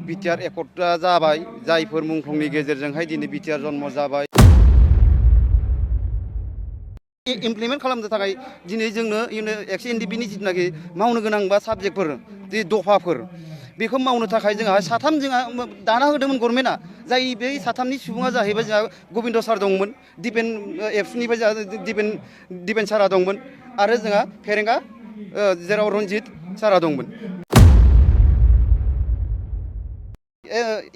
BTR एकर्डआ जाबाय जायफोर मुंख्लंनि गेजेरजोंहाय दिनै बिटिआर जन्म जाबाय इमप्लिमेन्ट खालामनो थाखाय दिनै जोंनो एक्स एनडिपिनि जिथुनाखि मावनो गोनां बा साबजेक्टफोर जि दफाफोर बेखौ मावनो थाखाय जोंहा साथाम दाना होदोंमोन गभर्नमेन्टआ जाय बे साथामनि सुबुङा जाहैबाय जोंहा गबिन्द सार दंमोन दिपेन एबसुनिफ्राय जोंहा दिपेन सारा दंमोन आरो जोंहा फेरेंगा जेराव रन्जित सारा दंमोन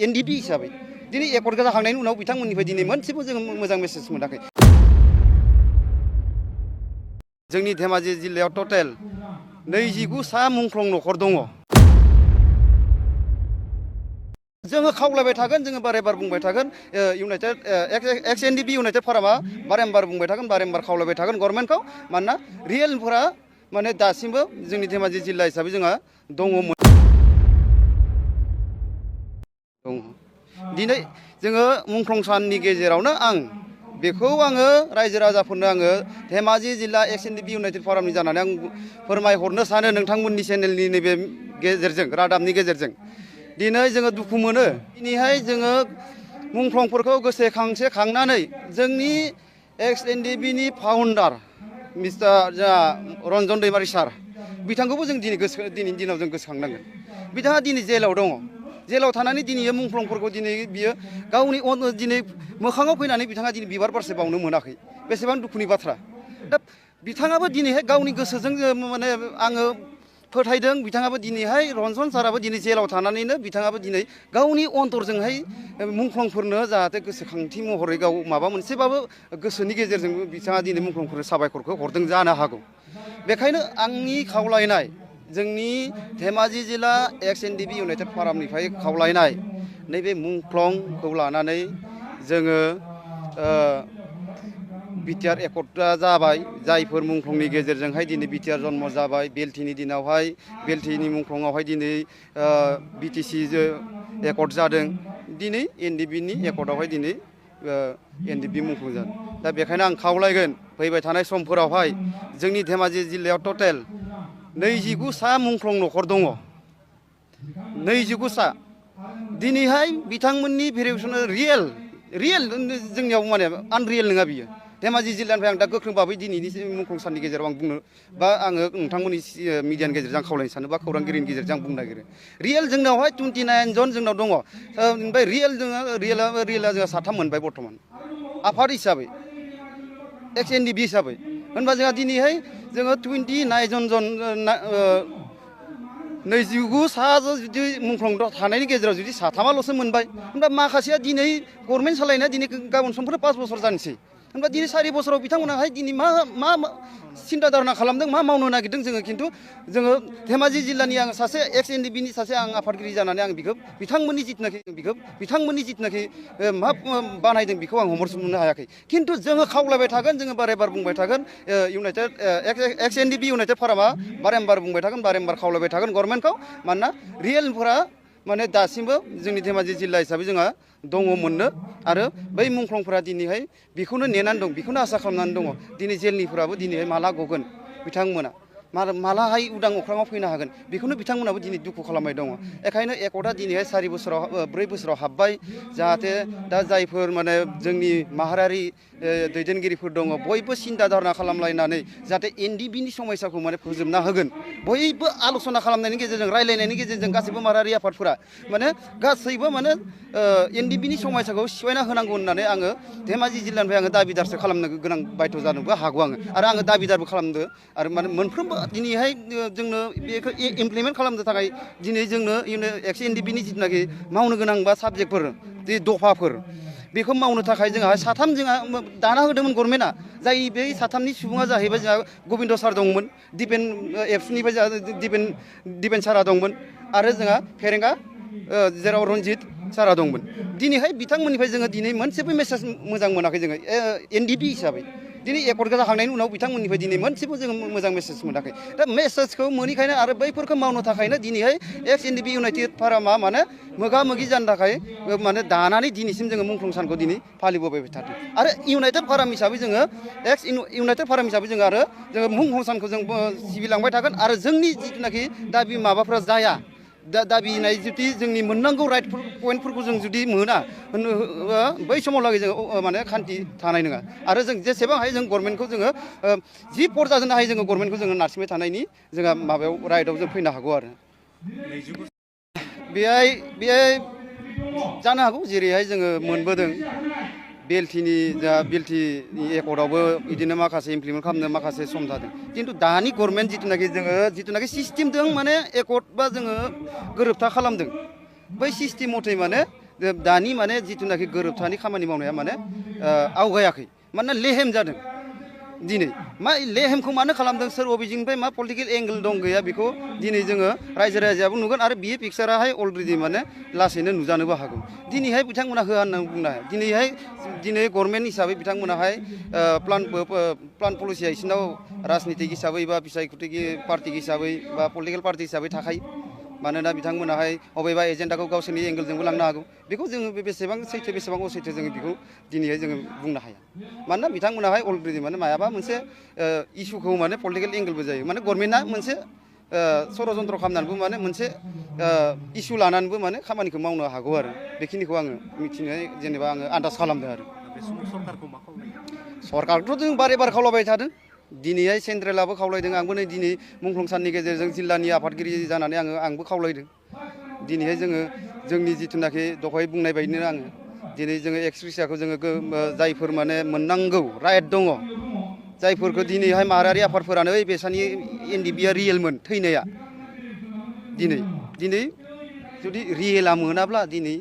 एनडिपि हिसाबै दिनै एकर्ड जाखांनायनि उनाव बिथांमोननिफ्राय दिनै मोनसेबो जों मोजां मेसेज मोनाखै जोंनि धेमाजि जिल्लायाव टटेल 29 सा मुंख्लं नखर दङ जोङो खावलायबाय थागोन जोङो बारे-बार बुंबाय थागोन इउनाइटेड एक्स एनडिपि इउनाइटेड फारामा बारेम्बार बुंबाय थागोन बारेम्बार खावलायबाय थागोन गभर्नमेन्टखौ मानोना रियेलफोरा माने दासिमबो जोंनि धेमाजि जिल्ला हिसाबै जोंहा दङमोन दिनै जोङो मुंख्लं साननि गेजेरावनो बेखौ आङो रायजो राजाफोरनो आङो धेमाजि जिल्ला एक्स एनडिपि इउनाइटेड फारामनि जानानै आं फोरमायहरनो सानो नोंथांमोननि चेनेलनि नैबे गेजेरजों रादाबनि गेजेरजों दिनै जोङो दुखु मोनो दिनैहाय जोङो मुंख्लंफोरखौ गोसोखांनानै जोंनि एक्स एनडिपिनि फाउन्डार मिस्टार रन्जन दैमारि सार बिथांखौबो जों दिनैनि दिनाव जों गोसोखांनांगोन बिथाङा दिनै जेलाव दङ जेलाव थानानै दिनै मुंख्लंफोरखौ दिनै बियो गावनि दिनै मोखाङाव फैनानै बिथाङा दिनै बिबार बारसे बावनो मोनाखै बेसेबां दुखुनि बाथ्रा दा बिथाङाबो दिनैहाय गावनि गोसोजों माने आङो फोथायदों बिथाङाबो दिनैहाय रन्जन साराबो दिनै जेलाव थानानैनो बिथाङाबो दिनै गावनि अन्तरजोंहाय मुंख्लंफोरनो जाहाथे गोसोखांथि महरै गाव माबा मोनसेबाबो गोसोनि गेजेरजों बिथाङा दिनै मुंख्लंफोरनो साबायखरखौ हरदों जानो हागौ बेखायनो आंनि खावलायनाय जोंनि धेमाजि जिल्ला एक्स एनडिपि इउनाइटेड फारामनिफ्राय खावलायनाय नैबे मुंख्लंखौ लानानै जोङो बिटिआर एकर्डआ जाबाय जायफोर मुंख्लंनि गेजेरजोंहाय दिनै बिटिआर जन्म जाबाय बेलटिनि दिनावहाय बेलटिनि मुंख्लंआवहाय दिनै बिटिसि एकर्ड जादों दिनै एनडिपिनि एकर्डआवहाय दिनै एनडिपि मुंख्लं जादों दा बेखायनो आं खावलायगोन फैबाय थानाय समफोरावहाय जोंनि धेमाजि जिल्लायाव टटेल 29 सा मुंख्लं नखर दङ 29 सा दिनैहाय बिथांमोननि भेरिफिकेसना रियेल जोंनियाव माने आनरियेल नङा बियो धेमाजि जिल्लानिफ्राय आं दा गोख्रों भाबै दिनैनि मुंख्लं साननि गेजेराव आं बुंनो बा आङो नोंथांमोननि मिडियानि गेजेरजों खावलायनो सानो बा खौरांगिरिनि गेजेरजों आं बुंनो नागिरो रियेल जोंनावहाय 29 जन जोंनाव दङ ओमफ्राय रियेला जोंहा 3 मोनबाय बर्थमान आफाद हिसाबै एक्स एनडिपि हिसाबै होनबा जोंहा दिनैहाय जोङो 29 जन 29 सा जुदि मुंख्लं थानायनि गेजेराव जुदि 3ल'सो मोनबाय होनबा माखासेया दिनै गभर्नमेन्ट सालायनाया दिनै गाबोन समफोर 5 बोसोर जानोसै होनबा दिनै 4 बोसोराव बिथांमोनाहाय दिनै मा सिन्था धारना खालामदों मा मावनो नागिरदों जोङो खिन्थु जोङो धेमाजि जिल्लानि आं सासे एक्स एनडिपिनि सासे आं आफादगिरि जानानै आं बिथांमोननि जिथुनाखि मा बानायदों बेखौ आं हमरजोबनो हायाखै खिन्थु जोङो खावलायबाय थागोन जोङो बारे-बार बुंबाय थागोन इउनाइटेड एक्स एनडिपि इउनाइटेड फारामा बारेम्बार बुंबाय थागोन बारेम्बार खावलायबाय थागोन गभर्नमेन्टखौ मानोना रियेलफोरा माने दासिमबो जोंनि धेमाजि जिल्ला हिसाबै जोंहा दङमोननो आरो बै मुंख्लंफोरा दिनैहाय बेखौनो नेनानै दं बेखौनो आसा खालामनानै दङ दिनै जेलनिफोराबो दिनैहाय माला गगोन बिथांमोना मालाहाय उदां अख्राङाव फैनो हागोन बेखौनो बिथांमोनाबो दिनै दुखु खालामबाय दङ बेखायनो एकर्डआ दिनैहाय 4 बोसोराव 4 बोसोराव हाबबाय जाहाथे दा जायफोर माने जोंनि माहारियारि दैदेनगिरिफोर दङ बयबो सिन्था धारना खालामलायनानै जाहाथे एनडिपिनि समयसाखौ माने फोजोबना होगोन बयबो आल'सना खालामनायनि गेजेरजों रायलायनायनि गेजेरजों गासैबो माहारियारि आफादफोरा माने गासैबो माने एनडिपिनि समयसाखौ सिफायना होनांगौ होननानै आङो धेमाजि जिल्लानिफ्राय आङो दाबिदारसो खालामनो गोनां बायथ' जानोबो हागौ आरो आङो दाबिदारबो खालामदो आरो माने मोनफ्रोमबो दिनैहाय जोंनो बेखौ इमप्लिमेन्ट खालामनो थाखाय दिनै जोंनो एक्स एनडिपिनि जिथुनाखि मावनो गोनां बा साबजेक्टफोर जि दफाफोर बेखौ मावनो थाखाय जोंहा दाना होदोंमोन गभर्नमेन्टआ जाय बे 3नि सुबुङा जाहैबाय जोंहा गबिन्द सार दंमोन दिपेन एबसुनिफ्राय जोंहा दिपेन सारा दंमोन आरो जोंहा फेरेंगा जेराव रन्जित सारा दंमोन दिनैहाय बिथांमोननिफ्राय जोङो दिनै मोनसेबो मेसेज मोजां मोनाखै जोङो एनडिपि हिसाबै दिनै एकर्ड जाखांनायनि उनाव बिथांमोननिफ्राय दिनै मोनसेबो जोङो मोजां मेसेज मोनाखै दा मेसेजखौ मोनैखायनो आरो बैफोरखौ मावनो थाखायनो दिनैहाय एक्स एनडिपि इउनाइटेड फारामा माने मोगा मोगि जानो थाखाय माने दानानै दिनैसिम जोङो मुंख्लं सानखौ दिनै फालिबोबाय थादों आरो इउनाइटेड फाराम हिसाबै जोङो एक्स इउनाइटेड फाराम हिसाबै जोङो आरो जोङो मुंख्लं सानखौ जों सिबिलांबाय थागोन आरो जोंनि जिथुनाखि दाबि माबाफ्रा जाया दाबिनाय जुदि जोंनि मोननांगौ राइट पइन्टफोरखौ जों जुदि मोना बै समावलागै जों माने खान्थि थानाय नङा आरो जों जेसेबां हायो जों गभर्नमेन्टखौ जोङो जि पर्जाजोंनो हायो जोङो गभर्नमेन्टखौ जोङो नारसिनबाय थानायनि जोंहा माबायाव राइटआव जों फैनो हागौ आरो बेहाय जानो हागौ जेरैहाय जोङो मोनबोदों बिएलटिनि बिएलटिनि एकर्डआवबो बिदिनो माखासे इमप्लिमेन्ट खालामनो माखासे सम जादों खिन्थु दानि गभर्नमेन्ट जिथुनाखि सिस्टेमजों माने एकर्ड बा जोङो गोरोबथा खालामदों बै सिस्टेम मथे माने दानि माने जिथुनाखि गोरोबथानि खामानि मावनाया माने आवगायाखै मानोना लेहेम जादों दिनै मा लेहेमखौ मानो खालामदों सोर अबिजिंनिफ्राय मा पलिटिकेल एंगेल दं गैया बेखौ दिनै जोङो रायजो राजायाबो नुगोन आरो बियो पिक्साराहाय अलरेडि माने लासैनो नुजानोबो हागौ दिनैहाय बिथांमोना होआ होननानै बुंनो हाया दिनै गभर्नमेन्ट हिसाबै बिथांमोनाहाय प्लान पलिसिया बिसोरनाव राजनितिक हिसाबै बा बिसायख'थि पार्टि हिसाबै बा पलिटिकेल पार्टि हिसाबै थाखायो मानोना बिथांमोनाहाय अबेबा एजेन्डाखौ गावसोरनि एंगेलजोंबो लांनो हागौ बेखौ जोङो बेसेबां सैथो बेसेबां असैथो जोङो बेखौ दिनैहाय जोङो बुंनो हाया मानोना बिथांमोनाहाय अलरेडि माने मायाबा मोनसे इसुखौ माने पलिटिकेल एंगेलबो जायो माने गभर्नमेन्टआ मोनसे षड़यन्त्र खालामनानैबो माने मोनसे इसु लानानैबो माने खामानिखौ मावनो हागौ आरो बेखिनिखौ आङो मिथिनो जेनेबा आङो आन्दाज खालामदों आरो सरकारखौथ' जों बारे बार खावलायबाय थादों दिनैहाय सेन्ट्रेलाबो खावलायदों आंबो नै दिनै मुंख्लं साननि गेजेरजों जिल्लानि आफादगिरि जानानै आंबो खावलायदों दिनैहाय जोङो जोंनि जिथुनाखि दहाय बुंनाय बायदिनो आङो दिनै जोङो एक्सप्रेसियाखौ जोङो जायफोर माने मोननांगौ राइट दङ जायफोरखौ दिनैहाय माहारियारि आफादफोरानो बेसानि एनडिबिआ रियेलमोन थैनाया दिनै जुदि रियेला मोनाब्ला दिनै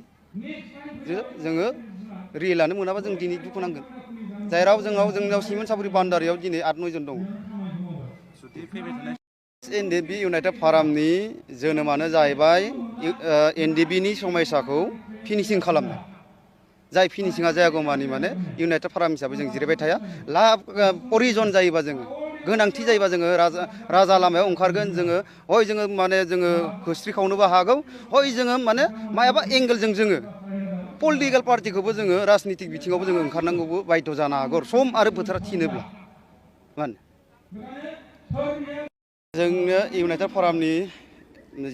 जोङो रियेलानो मोनाबा जों दिनै दुखु नांगोन जेराव जोंनाव सिमेन्ट सापरि बान्दारियाव दिनै 8-9 जन दं एनडिबि इउनाइटेड फारामनि जोनोमानो जाहैबाय एनडिबिनि समयसाखौ फिनिशिं खालामनाय जाय फिनिशिंआ जायागौमानि माने इउनाइटेड फाराम हिसाबै जों जिरायबाय थाया परिजन जायोबा जोङो गोनांथि जायोबा जोङो राजा लामायाव ओंखारगोन जोङो हय जोङो माने जोङो खोस्रि खावनोबो हागौ हय जोङो माने मायाबा एंगेलजों जोङो पलिटिकेल पार्टिखौबो जोङो राजनितिक बिथिङावबो जोङो ओंखारनांगौबो बायध' जानो हागौ सम आरो बोथोरा थिनोब्ला माने जोंनो इउनाइटेड फारामनि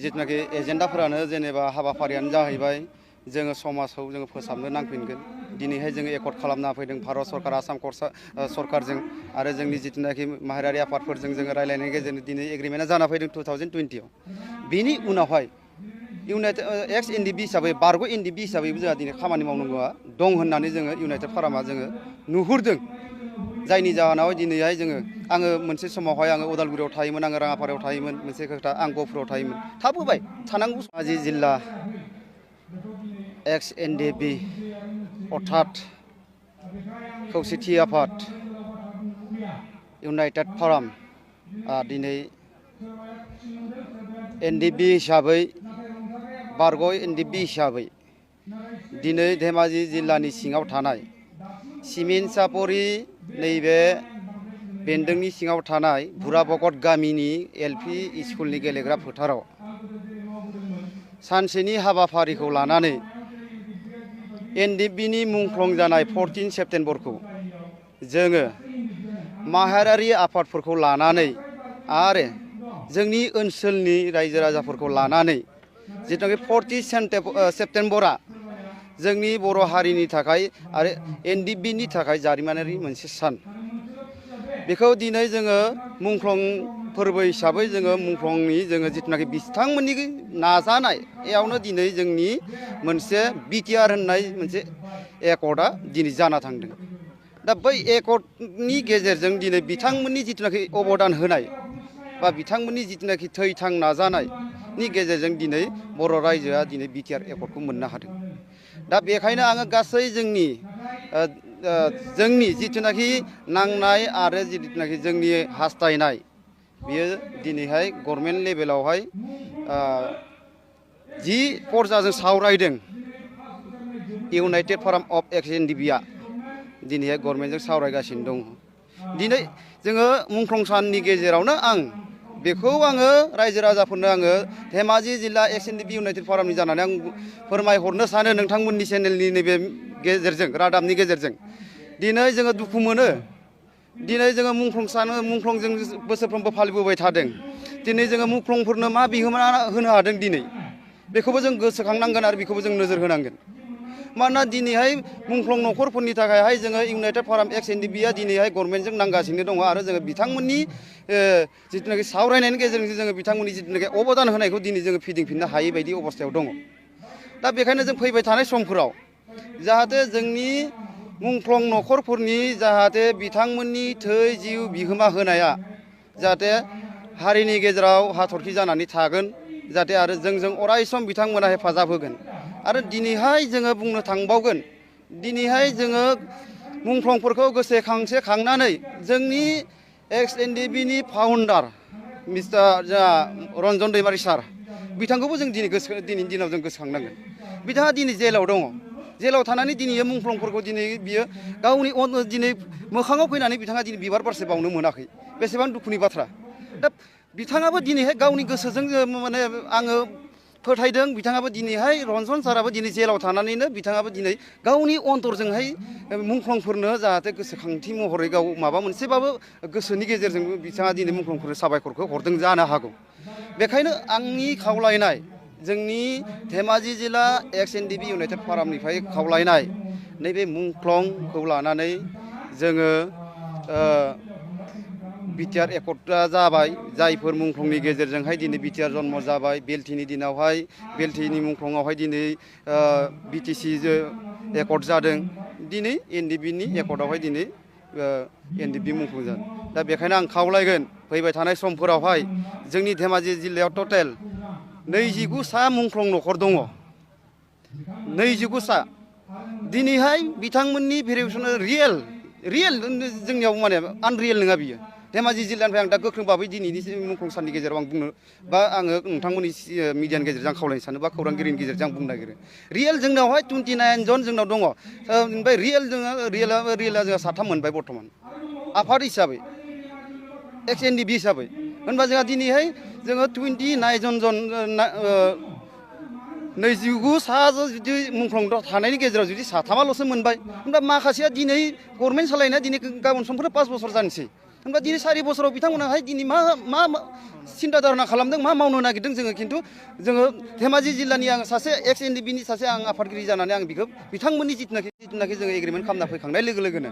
जिथुनाखि एजेन्डाफोरानो जेनेबा हाबाफारियानो जाहैबाय जोङो समाजखौ जोङो फोसाबनो नांफिनगोन दिनैहाय जोङो एकर्ड खालामना फैदों भारत सरकार आसाम सरकारजों आरो जोंनि जिथुनाखि माहारियारि आफादफोरजों जोङो रायलायनायनि गेजेरजों दिनै एग्रिमेन्टआ जाना फैदों 2020आव बेनि उनावहाय इउनाइटेड एक्स एनडिबि हिसाबै बारग' एनडिबि हिसाबैबो जोंहा दिनै खामानि मावनांगौआ दं होननानै जोङो इउनाइटेड फारामा जोङो नुहुरदों जायनि जाहोनाव दिनैहाय आङो मोनसे समावहाय आङो उदालगुरियाव थायोमोन आङो राङापारायाव थायोमोन मोनसे खोथा आं गहपुराव थायोमोन थाबोबाय थानांगौ धेमाजि जिल्ला एक्स एनडिबि अर्थात खौसेथि आफाद इउनाइटेड फाराम दिनै एनडिबि हिसाबै बारग' एनडिबि हिसाबै दिनै धेमाजि जिल्लानि सिङाव थानाय सिमेन्ट सापरि नैबे बेन्दोंनि सिङाव थानाय भुराबगत गामिनि एलपि स्कुलनि गेलेग्रा फोथाराव सानसेनि हाबाफारिखौ लानानै एनडिबिनि मुंख्लं जानाय 14 सेप्तेम्बरखौ जोङो माहारियारि आफादफोरखौ लानानै आरो जोंनि ओनसोलनि रायजो राजाफोरखौ लानानै जिथुनाखि 14 सेप्तेम्बरा जोंनि बर' हारिनि थाखाय आरो एनडिबिनि थाखाय जारिमिनारि मोनसे सान बेखौ दिनै जोङो मुंख्लं फोरबो हिसाबै जोङो मुंख्लंनि जोङो जिथुनाखि बिथांमोननि नाजानायावनो दिनै जोंनि मोनसे बिटिआर होननाय मोनसे एकर्डआ दिनै जाना थांदों दा बै एकर्डनि गेजेरजों दिनै बिथांमोननि जिथुनाखि अबदान होनाय बा बिथांमोननि जिथुनाखि थैथां नाजानायनि गेजेरजों दिनै बर' रायजोआ दिनै बिटिआर एकर्डखौ मोननो हादों दा बेखायनो आङो गासै जोंनि जिथुनाखि नांनाय आरो जिथुनाखि जोंनि हास्थायनाय बियो दिनैहाय गभर्नमेन्ट लेभेलावहाय जि पर्जाजों सावरायदों इउनाइटेड फाराम अफ एक्स एनडिबिआ दिनैहाय गभर्नमेन्टजों सावरायगासिनो दं दिनै जोङो मुंख्लं साननि गेजेरावनो बेखौ आङो रायजो राजाफोरनो आङो धेमाजि जिल्ला एक्स एनडिबि इउनाइटेड फारामनि जानानै आं फोरमायहरनो सानो नोंथांमोननि चेनेलनि नैबे गेजेरजों रादाबनि गेजेरजों दिनै जोङो दुखु मोनो दिनै जोङो मुंख्लंजों बोसोरफ्रोमबो फालिबोबाय थादों दिनै जोङो मुंख्लंफोरनो मा बिहोमा होनो हादों दिनै बेखौबो जों गोसोखांनांगोन आरो बेखौबो जों नोजोर होनांगोन मानोना दिनैहाय मुंख्लं नखरफोरनि थाखायहाय जोङो इउनाइटेड फराम एक्स एनडिपिआ दिनैहाय गभर्नमेन्टजों नांगासिनो दङ आरो जोङो बिथांमोननि जिथुनाखि सावरायनायनि गेजेरजों जोङो बिथांमोननि जिथुनाखि अबदान होनायखौ दिनै जोङो फिदिंफिननो हायै बायदि अबस्थायाव दङ दा बेखायनो जों फैबाय थानाय समफोराव जाहाथे जोंनि मुंख्लं नखरफोरनि जाहाथे बिथांमोननि थै जिउ बिहोमा होनाया जाहाथे हारिनि गेजेराव हाथरखि जानानै थागोन जाहाथे आरो जोंजों अराय सम बिथांमोना हेफाजाब होगोन आरो दिनैहाय जोङो बुंनो थांबावगोन दिनैहाय जोङो मुंख्लंफोरखौ गोसोखांनानै जोंनि एक्स एनडिपिनि फाउन्डार मिस्टार रन्जन दैमारि सार बिथांखौबो जों दिनैनि दिनाव जों गोसोखांनांगोन बिथाङा दिनै जेलाव दङ जेलाव थानानै दिनै मुंख्लंफोरखौ दिनै बियो गावनि दिनै मोखाङाव फैनानै बिथाङा दिनै बिबार बारसे बावनो मोनाखै बेसेबां दुखुनि बाथ्रा दा बिथाङाबो दिनैहाय गावनि गोसोजों माने आङो फोथायदों बिथाङाबो दिनैहाय रन्जन साराबो दिनै जेलाव थानानैनो बिथाङाबो दिनै गावनि अन्तरजोंहाय मुंख्लंफोरनो जाहाथे गोसोखांथि महरै गाव माबा मोनसेबाबो गोसोनि गेजेरजों बिथाङा दिनै मुंख्लंफोरनो साबायखरखौ हरदों जानो हागौ बेखायनो आंनि खावलायनाय जोंनि धेमाजि जिल्ला एक्स एनडिपि इउनाइटेड फरामनिफ्राय खावलायनाय नैबे मुंख्लंखौ लानानै जोङो बिटिआर एकर्डआ जाबाय जायफोर मुंख्लंनि गेजेरजोंहाय दिनै बिटिआर जन्म जाबाय बेलटिनि दिनावहाय बेलटिनि मुंख्लंआवहाय दिनै बिटिसि एकर्ड जादों दिनै एनडिपिनि एकर्डआवहाय दिनै एनडिपि मुंख्लं जादों दा बेखायनो आं खावलायगोन फैबाय थानाय समफोरावहाय जोंनि धेमाजि जिल्लायाव टटेल 29 मुंख्लं नखर दङ 29 दिनैहाय बिथांमोननि भेरिफिकेसन रियेल जोंनियाव माने आनरियेल नङा बियो धेमाजि जिल्लानिफ्राय आं दा गोख्रों भाबै दिनैनि मुंख्लं साननि गेजेराव आं बुंनो बा आङो नोंथांमोननि मिडियानि गेजेरजों आं खावलायनो सानो बा खौरांगिरिनि गेजेरजों आं बुंनो नागिरो रियेल जोंनावहाय 29 जन जोंनाव दङ ओमफ्राय रियेला जोंहा 3 मोनबाय बर्थमान आफाद हिसाबै एक्स एनडिपि हिसाबै होनबा जोंहा दिनैहाय जोङो 29 जन 29 जुदि मुंख्लं थानायनि गेजेराव जुदि 3ल'सो मोनबाय होनबा माखासेया दिनै गभर्नमेन्ट सालायनाया दिनै गाबोन समफोरनो 5 बोसोर जानोसै होनबा दिनै 4 बोसोराव बिथांमोनाहाय दिनै मा सिन्था धारना खालामदों मा मावनो नागिरदों जोङो खिन्थु जोङो धेमाजि जिल्लानि आं सासे एक्स एनडिपिनि सासे आं आफादगिरि जानानै आं बेखौ बिथांमोननि जिथुनाखि जोङो एग्रिमेन्ट खालामना फैखांनाय लोगो लोगोनो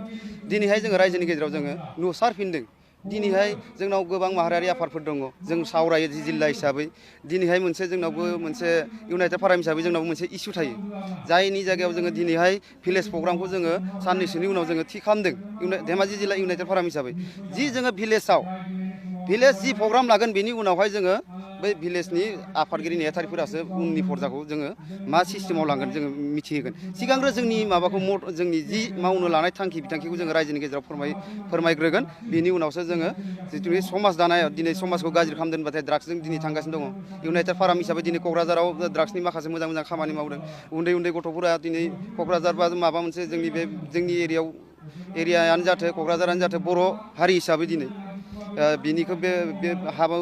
दिनैहाय जोङो रायजोनि गेजेराव जोङो नुसारफिनदों दिनैहाय जोंनाव गोबां माहारियारि आफादफोर दङ जों सावरायो जिल्ला हिसाबै दिनैहाय जोंनावबो मोनसे इउनाइटेड फराम हिसाबै जोंनावबो मोनसे इसु थायो जायनि जायगायाव जोङो दिनैहाय भिलेज प्रग्रामखौ जोङो साननैसोनि उनाव जोङो थि खालामदों धेमाजि जिल्ला इउनाइटेड फराम हिसाबै जि जोङो भिलेज जि प्रग्राम लागोन बेनि उनावहाय जोङो बै भिलेजनि आफादगिरि नेहाथारिफोरासो उननि फर्जाखौ जोङो मा सिस्टेमाव लांगोन जोङो मिथिहोगोन सिगांग्रो जोंनि माबाखौ जोंनि जि मावनो लानाय बिथांखिखौ जोङो रायजोनि गेजेराव फोरमायग्रोगोन बेनि उनावसो जोङो जिथु समाज दानायाव दिनै समाजखौ गाज्रि खालामदों होनबाथाय ड्राग्सजों दिनै थांगासिनो दङ इउनाइटेड फराम हिसाबै दिनै क'क्राझाराव ड्राग्सनि माखासे मोजां खामानि मावदों उन्दै गथ'फोरा दिनै क'क्राझार बा माबा मोनसे जोंनि एरियायानो जाथों क'क्राझारानो जाथों बर' हारि हिसाबै दिनै बिनिखौ बे हाबा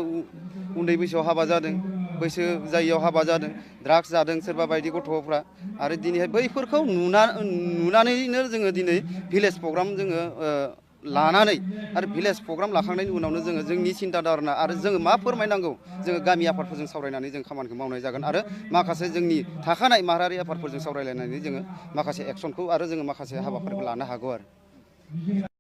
उन्दै बैसोआव हाबा जादों बैसो जायियाव हाबा जादों ड्राग्स जादों सोरबा बायदि गथ'फ्रा आरो दिनैहाय बैफोरखौ नुनानैनो जोङो दिनै भिलेज प्रग्राम जोङो लानानै आरो भिलेज प्रग्राम लाखांनायनि उनावनो जोङो जोंनि सिन्था धारना आरो जोङो मा फोरमायनांगौ जोङो गामि आफादफोरजों सावरायनानै जों खामानिखौ मावनाय जागोन आरो माखासे जोंनि थाखानाय माहारियारि आफादफोरजों सावरायलायनानै जोङो माखासे एक्सनखौ आरो जोङो माखासे हाबाफारिखौ लानो हागौ आरो